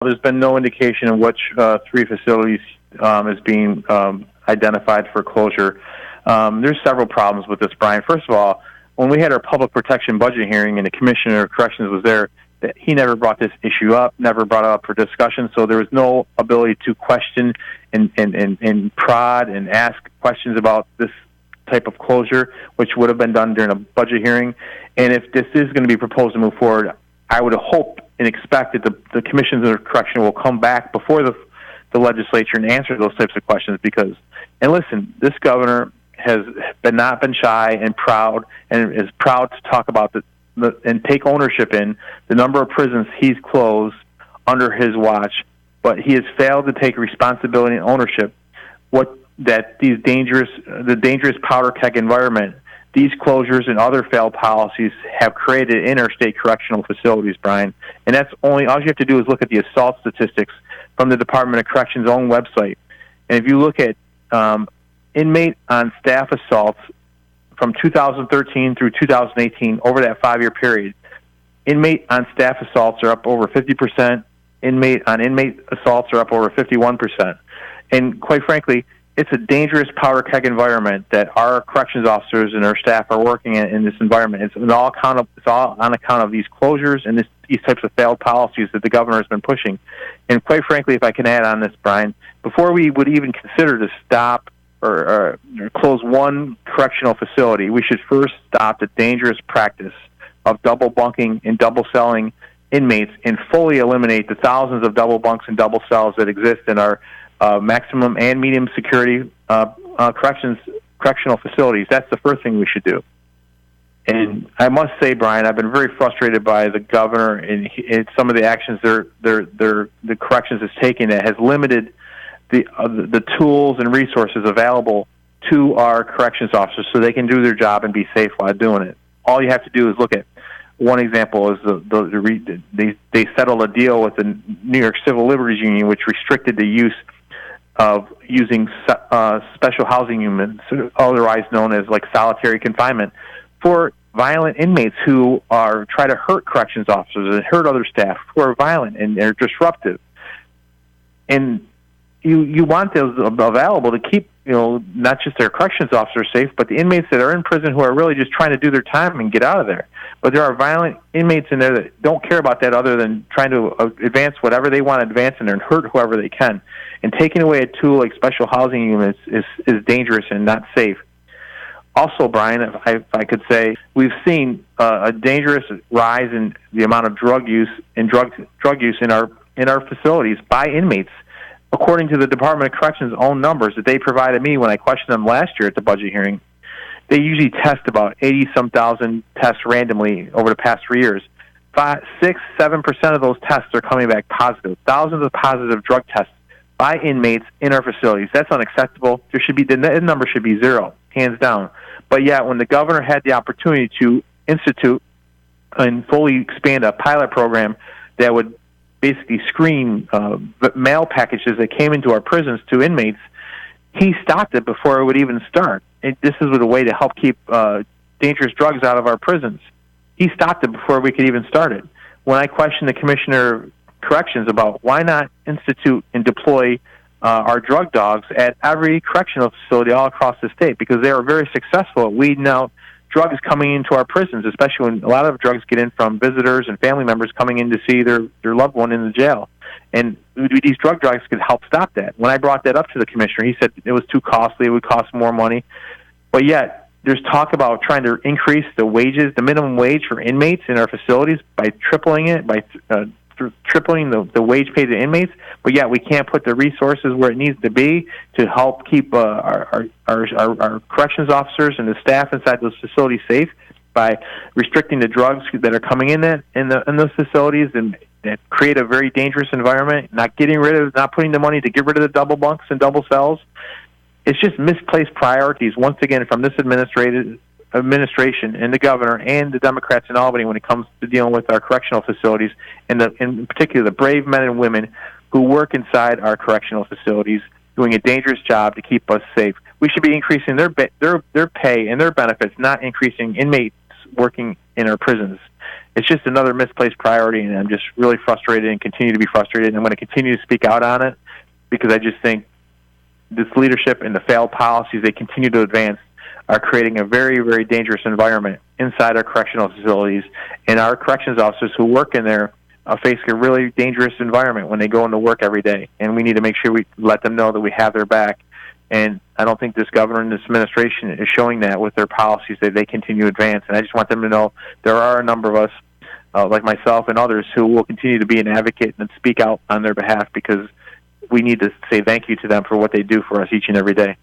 There's been no indication of which three facilities is being identified for closure. There's several problems with this, Brian. First of all, when we had our public protection budget hearing and the Commissioner of Corrections was there, he never brought this issue up, never brought it up for discussion, so there was no ability to question and prod and ask questions about this type of closure, which would have been done during a budget hearing. And if this is going to be proposed to move forward, I would hope and expect that the Commissions of Correction will come back before the legislature and answer those types of questions because, and listen, this governor has not been shy and proud and is proud to talk about and take ownership in the number of prisons he's closed under his watch, but he has failed to take responsibility and ownership the dangerous powder keg environment these closures and other failed policies have created in our state correctional facilities, Brian. And that's all you have to do is look at the assault statistics from the Department of Corrections' own website. And if you look at inmate on staff assaults from 2013 through 2018, over that 5-year period, inmate on staff assaults are up over 50%, inmate on inmate assaults are up over 51%. And quite frankly, it's a dangerous powder keg environment that our corrections officers and our staff are working in this environment. It's all on account of these closures and these types of failed policies that the governor has been pushing. And quite frankly, if I can add on this, Brian, before we would even consider to stop or close one correctional facility, we should first stop the dangerous practice of double bunking and double celling inmates and fully eliminate the thousands of double bunks and double cells that exist in our maximum and medium security correctional facilities. That's the first thing we should do. And I must say, Brian, I've been very frustrated by the governor and some of the actions the corrections has taken that has limited the tools and resources available to our corrections officers so they can do their job and be safe while doing it. All you have to do is look at one example is they settled a deal with the New York Civil Liberties Union, which restricted the use of using special housing units, otherwise known as like solitary confinement, for violent inmates who try to hurt corrections officers and hurt other staff who are violent and they're disruptive. And you want those available to keep, not just their corrections officers safe, but the inmates that are in prison who are really just trying to do their time and get out of there. But there are violent inmates in there that don't care about that other than trying to advance whatever they want to advance in there and hurt whoever they can. And taking away a tool like special housing units is dangerous and not safe. Also, Brian, if I could say, we've seen a dangerous rise in the amount of drug use in our facilities by inmates. According to the Department of Corrections' own numbers that they provided me when I questioned them last year at the budget hearing, they usually test about 80-some thousand tests randomly over the past 3 years. 6-7% of those tests are coming back positive. Thousands of positive drug tests by inmates in our facilities. That's unacceptable. The number should be zero, hands down. But yet, when the governor had the opportunity to institute and fully expand a pilot program that would basically screen mail packages that came into our prisons to inmates, he stopped it before it would even start. This is a way to help keep dangerous drugs out of our prisons. He stopped it before we could even start it. When I questioned the Commissioner of Corrections about why not institute and deploy our drug dogs at every correctional facility all across the state, because they are very successful at weeding out drugs coming into our prisons, especially when a lot of drugs get in from visitors and family members coming in to see their loved one in the jail. And these drug dogs could help stop that. When I brought that up to the commissioner, he said it was too costly, it would cost more money. But yet, there's talk about trying to increase the minimum wage for inmates in our facilities by tripling it, tripling the wage paid to inmates, but yet we can't put the resources where it needs to be to help keep our corrections officers and the staff inside those facilities safe by restricting the drugs that are coming in those facilities and that create a very dangerous environment, not putting the money to get rid of the double bunks and double cells. It's just misplaced priorities, once again, from this administration and the governor and the Democrats in Albany when it comes to dealing with our correctional facilities, and in particular the brave men and women who work inside our correctional facilities doing a dangerous job to keep us safe. We should be increasing their pay and their benefits, not increasing inmates' working in our prisons. It's just another misplaced priority, and I'm just really frustrated and continue to be frustrated. And I'm going to continue to speak out on it because I just think this leadership and the failed policies they continue to advance are creating a very, very dangerous environment inside our correctional facilities. And our corrections officers who work in there face a really dangerous environment when they go into work every day. And we need to make sure we let them know that we have their back. And I don't think this governor and this administration is showing that with their policies that they continue to advance. And I just want them to know there are a number of us, like myself and others, who will continue to be an advocate and speak out on their behalf because we need to say thank you to them for what they do for us each and every day.